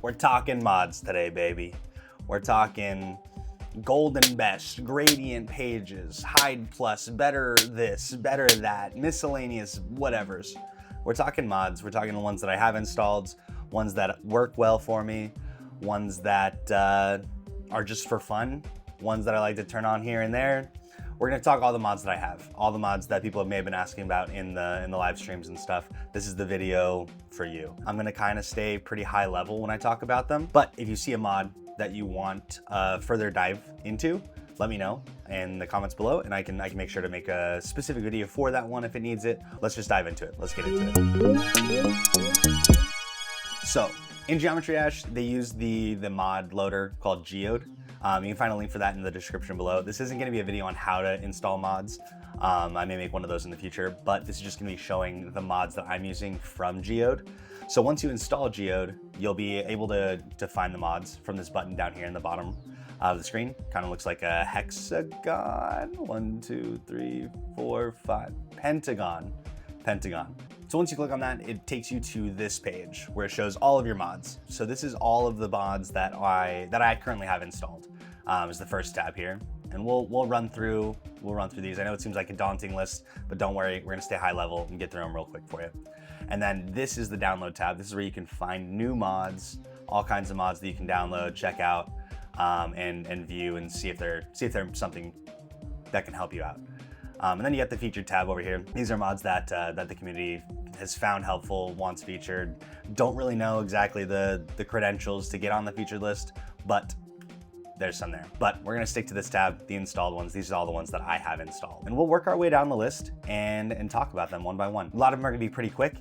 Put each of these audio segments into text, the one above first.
We're talking mods today, baby. We're talking golden best, gradient pages, hide plus, better this, better that, miscellaneous whatevers. We're talking mods. We're talking the ones that I have installed, ones that work well for me, ones that are just for fun, ones that I like to turn on here and there. We're gonna talk all the mods that I have, all the mods that people may have been asking about in the live streams and stuff. This is the video for you. I'm gonna kind of stay pretty high level when I talk about them, but if you see a mod that you want further dive into, let me know in the comments below, and I can make sure to make a specific video for that one if it needs it. Let's just dive into it. Let's get into it. So in Geometry Dash, they use the mod loader called Geode. You can find a link for that in the description below. This isn't going to be a video on how to install mods. I may make one of those in the future, but this is just going to be showing the mods that I'm using from Geode. So once you install Geode, you'll be able to find the mods from this button down here in the bottom of the screen. Kind of looks like a hexagon. 1, 2, 3, 4, 5. Pentagon. So once you click on that, it takes you to this page where it shows all of your mods. So this is all of the mods that I currently have installed. Is the first tab here, and we'll run through these. I know it seems like a daunting list, but don't worry, we're gonna stay high level and get through them real quick for you. And then this is the download tab. This is where you can find new mods, all kinds of mods that you can download, check out, and view and see if they're something that can help you out. And then you got the featured tab over here. These are mods that the community has found helpful, wants featured. Don't really know exactly the credentials to get on the featured list, but there's some there. But we're gonna stick to this tab, the installed ones. These are all the ones that I have installed. And we'll work our way down the list and talk about them one by one. A lot of them are gonna be pretty quick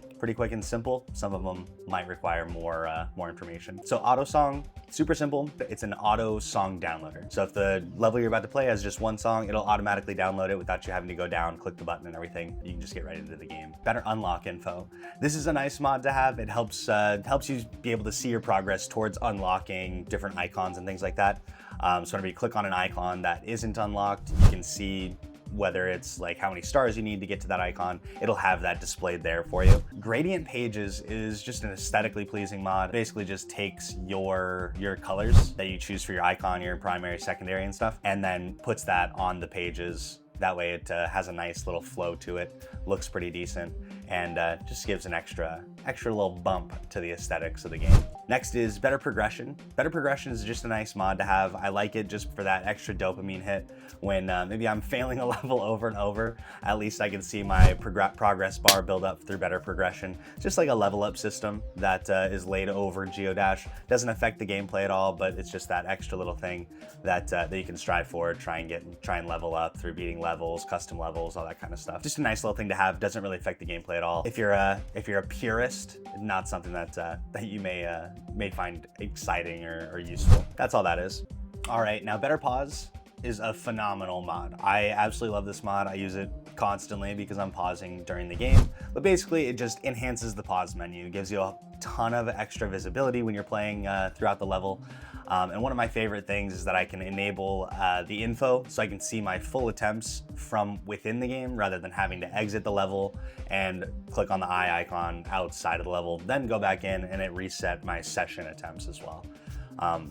and simple. Some of them might require more information. So AutoSong, super simple. It's an AutoSong downloader. So if the level you're about to play has just one song, it'll automatically download it without you having to go down, click the button and everything. You can just get right into the game. Better unlock info. This is a nice mod to have. It helps you be able to see your progress towards unlocking different icons and things like that. So whenever you click on an icon that isn't unlocked, you can see whether it's like how many stars you need to get to that icon. It'll have that displayed there for you. Gradient Pages is just an aesthetically pleasing mod. It basically just takes your colors that you choose for your icon, your primary, secondary and stuff, and then puts that on the pages. That way it has a nice little flow to it, looks pretty decent, and just gives an extra little bump to the aesthetics of the game. Next is Better Progression. Better Progression is just a nice mod to have. I like it just for that extra dopamine hit. When maybe I'm failing a level over and over, at least I can see my progress bar build up through Better Progression. Just like a level up system that is laid over Geodash. Doesn't affect the gameplay at all, but it's just that extra little thing that you can strive for, try and level up through beating levels, custom levels, all that kind of stuff. Just a nice little thing to have. Doesn't really affect the gameplay at all. If you're a purist, not something that you may find exciting or useful. That's all that is. All right, now Better Pause is a phenomenal mod. I absolutely love this mod. I use it constantly because I'm pausing during the game, but basically it just enhances the pause menu. It gives you a ton of extra visibility when you're playing throughout the level. And one of my favorite things is that I can enable the info so I can see my full attempts from within the game rather than having to exit the level and click on the eye icon outside of the level, then go back in and it reset my session attempts as well.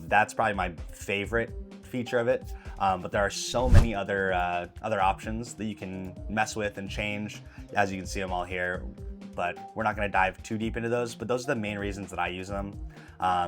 That's probably my favorite feature of it, but there are so many other options that you can mess with and change. As you can see them all here, but we're not going to dive too deep into those, but those are the main reasons that I use them.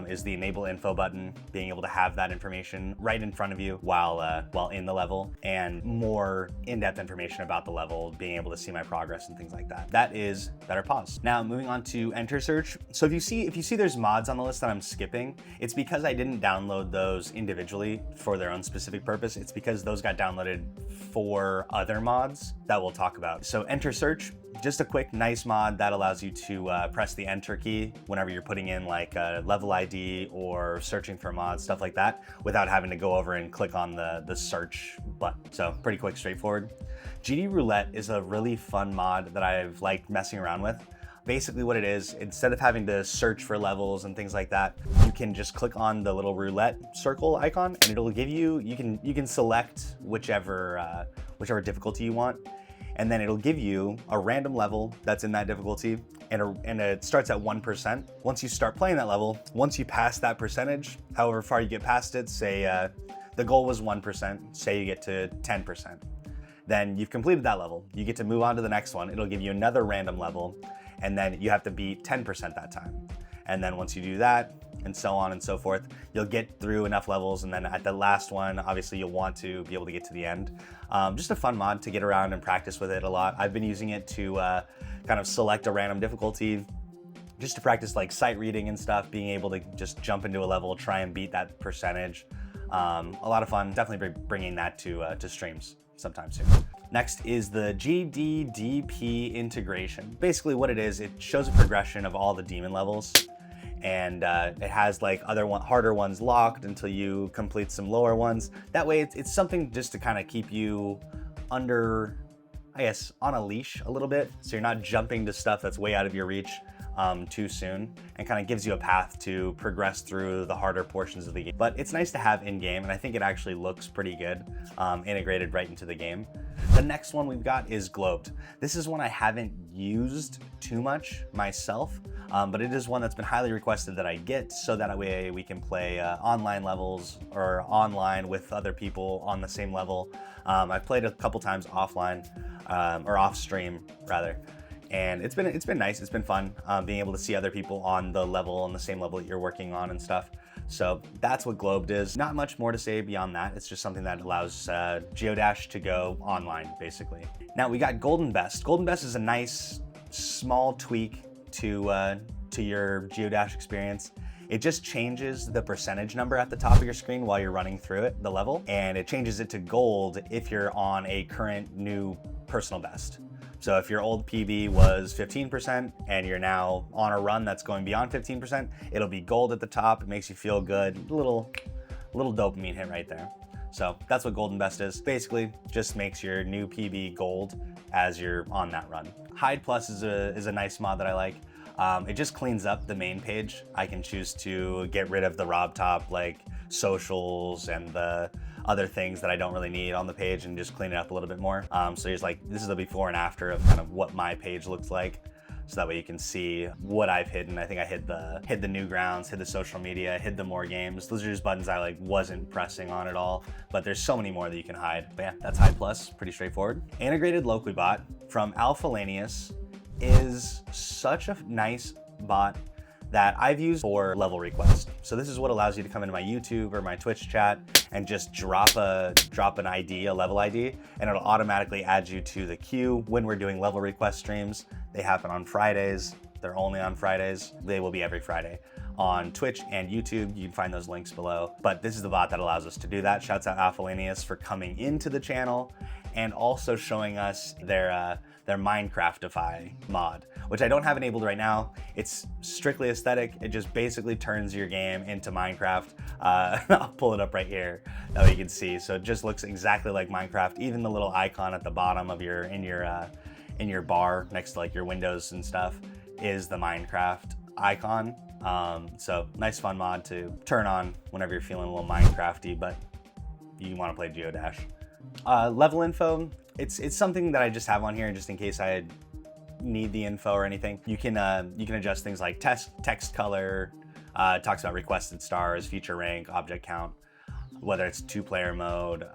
Is the enable info button, being able to have that information right in front of you while in the level, and more in-depth information about the level, being able to see my progress and things like that. That is Better Pause. Now moving on to Enter Search. So if you see there's mods on the list that I'm skipping, it's because I didn't download those individually for their own specific purpose. It's because those got downloaded for other mods that we'll talk about. So Enter Search, just a quick nice mod that allows you to press the enter key whenever you're putting in like a level ID or searching for mods, stuff like that, without having to go over and click on the search button. So pretty quick, straightforward. GD-Roulette is a really fun mod that I've liked messing around with. Basically what it is, instead of having to search for levels and things like that, you can just click on the little roulette circle icon and it'll give you can select whichever difficulty you want. and then it'll give you a random level that's in that difficulty, and it starts at 1%. Once you start playing that level, once you pass that percentage, however far you get past it, say the goal was 1%, say you get to 10%, then you've completed that level. You get to move on to the next one. It'll give you another random level, and then you have to beat 10% that time. And then once you do that, and so on and so forth, you'll get through enough levels, and then at the last one, obviously you'll want to be able to get to the end. Just a fun mod to get around and practice with it a lot. I've been using it to kind of select a random difficulty, just to practice like sight reading and stuff, being able to just jump into a level, try and beat that percentage. A lot of fun, definitely bringing that to streams sometime soon. Next is the GDDP Integration. Basically what it is, it shows a progression of all the demon levels, and it has like harder ones locked until you complete some lower ones. That way it's something just to kind of keep you under, I guess, on a leash a little bit, so you're not jumping to stuff that's way out of your reach too soon, and kind of gives you a path to progress through the harder portions of the game. But it's nice to have in game, and I think it actually looks pretty good, integrated right into the game. The next one we've got is Globed. This is one I haven't used too much myself, but it is one that's been highly requested that I get, so that way we can play online levels or online with other people on the same level. I've played a couple times offline, or off stream rather. And it's been nice, it's been fun being able to see other people on the same level that you're working on and stuff. So that's what Globed is. Not much more to say beyond that. It's just something that allows Geodash to go online, basically. Now we got Golden Best. Golden Best is a nice small tweak to your Geodash experience. It just changes the percentage number at the top of your screen while you're running through it, the level, and it changes it to gold if you're on a current new personal best. So if your old PB was 15% and you're now on a run that's going beyond 15%, it'll be gold at the top. It makes you feel good. A little dopamine hit right there. So that's what Golden Best is. Basically, just makes your new PB gold as you're on that run. Hide Plus is a nice mod that I like. It just cleans up the main page. I can choose to get rid of the Rob Top, like socials and the other things that I don't really need on the page, and just clean it up a little bit more. So here's like, this is the before and after of kind of what my page looks like. So that way you can see what I've hidden. I think I hid the Newgrounds, hid the social media, hid the more games. Those are just buttons I like wasn't pressing on at all, but there's so many more that you can hide. But yeah, that's Hide Plus, pretty straightforward. Integrated Loquibot from Alphalanius is such a nice bot that I've used for level request. So this is what allows you to come into my YouTube or my Twitch chat and just drop an ID, a level ID, and it'll automatically add you to the queue when we're doing level request streams. They happen on Fridays. They're only on Fridays. They will be every Friday. On Twitch and YouTube, you can find those links below. But this is the bot that allows us to do that. Shouts out Alphalanius for coming into the channel and also showing us their Minecraftify mod, which I don't have enabled right now. It's strictly aesthetic. It just basically turns your game into Minecraft. I'll pull it up right here, that way you can see. So it just looks exactly like Minecraft. Even the little icon at the bottom of in your bar next to like your windows and stuff is the Minecraft icon. So nice fun mod to turn on whenever you're feeling a little Minecrafty, but you want to play Geodash. Level info, it's something that I just have on here just in case I need the info or anything. You can adjust things like text color, talks about requested stars, feature rank, object count, whether it's 2-player mode,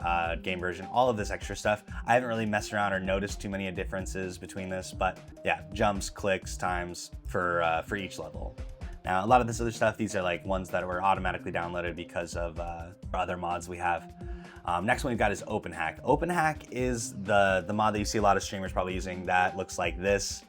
game version, all of this extra stuff. I haven't really messed around or noticed too many differences between this, but yeah, jumps, clicks, times for each level. Now, a lot of this other stuff, these are like ones that were automatically downloaded because of other mods we have. Next one we've got is OpenHack. OpenHack is the mod that you see a lot of streamers probably using that looks like this,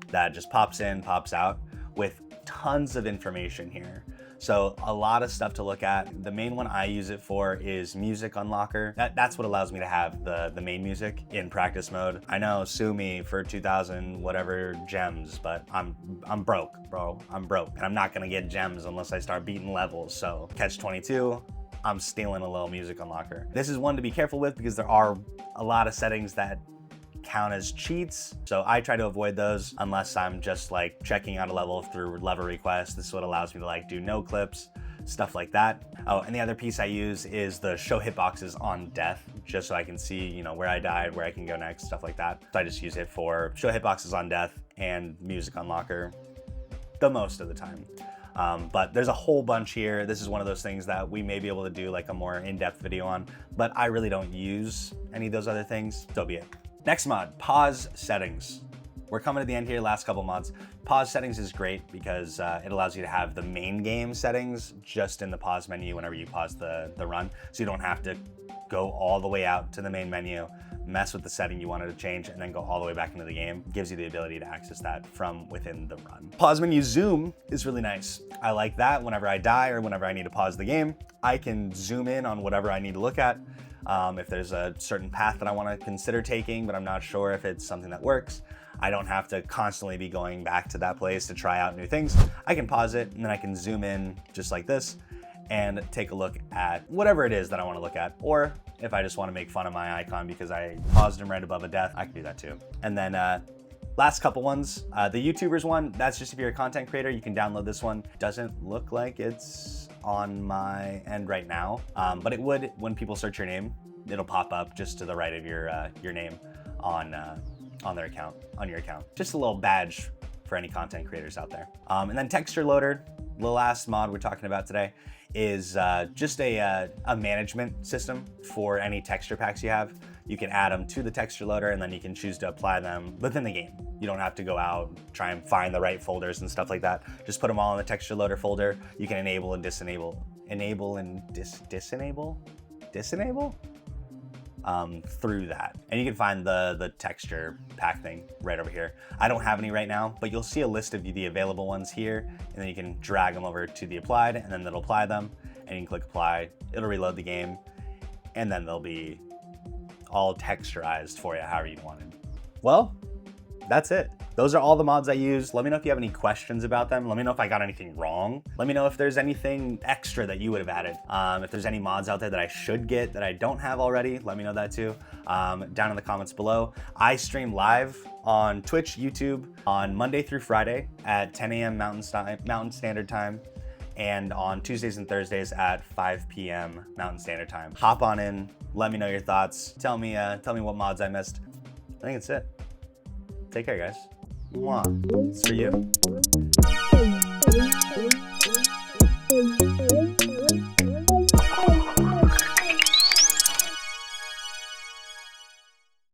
that just pops in, pops out with tons of information here. So a lot of stuff to look at. The main one I use it for is music unlocker. That's what allows me to have the main music in practice mode. I know, sue me for 2,000 whatever gems, but I'm broke, bro. I'm broke, and I'm not gonna get gems unless I start beating levels. So catch 22. I'm stealing a little music unlocker. This is one to be careful with because there are a lot of settings that count as cheats. So I try to avoid those unless I'm just like checking out a level through level request. This is what allows me to like do no clips. stuff like that. Oh, and the other piece I use is the show hitboxes on death, just so I can see, you know, where I died, where I can go next, stuff like that. So I just use it for show hitboxes on death and music unlocker the most of the time. But there's a whole bunch here. This is one of those things that we may be able to do like a more in-depth video on, but I really don't use any of those other things, so be it. Next mod, pause settings. We're coming to the end here, last couple mods. Pause settings is great because it allows you to have the main game settings just in the pause menu whenever you pause the run. So you don't have to go all the way out to the main menu, mess with the setting you wanted to change, and then go all the way back into the game. Gives you the ability to access that from within the run. Pause menu zoom is really nice. I like that whenever I die or whenever I need to pause the game, I can zoom in on whatever I need to look at. If there's a certain path that I want to consider taking, but I'm not sure if it's something that works, I don't have to constantly be going back to that place to try out new things. I can pause it and then I can zoom in just like this and take a look at whatever it is that I want to look at. Or if I just want to make fun of my icon because I paused him right above a death, I can do that too. And then last couple ones, the YouTubers one, that's just if you're a content creator, you can download this one. Doesn't look like it's on my end right now, but it would when people search your name. It'll pop up just to the right of your name on their account, on your account. Just a little badge for any content creators out there. And then texture loader, the last mod we're talking about today, is just a management system for any texture packs you have. You can add them to the texture loader and then you can choose to apply them within the game. You don't have to go out, try and find the right folders and stuff like that. Just put them all in the texture loader folder. You can enable and disenable through that. And you can find the texture pack thing right over here. I don't have any right now, but you'll see a list of the available ones here, and then you can drag them over to the applied, and then it'll apply them, and you can click apply, it'll reload the game, and then they'll be all texturized for you however you wanted. Well, that's it. Those are all the mods I use. Let me know if you have any questions about them. Let me know if I got anything wrong. Let me know if there's anything extra that you would have added. If there's any mods out there that I should get that I don't have already, let me know that too. Down in the comments below. I stream live on Twitch, YouTube on Monday through Friday at 10 a.m. Mountain Standard Time, and on Tuesdays and Thursdays at 5 p.m. Mountain Standard Time. Hop on in, let me know your thoughts. Tell me what mods I missed. I think that's it. Take care, guys. Mwah. It's for you.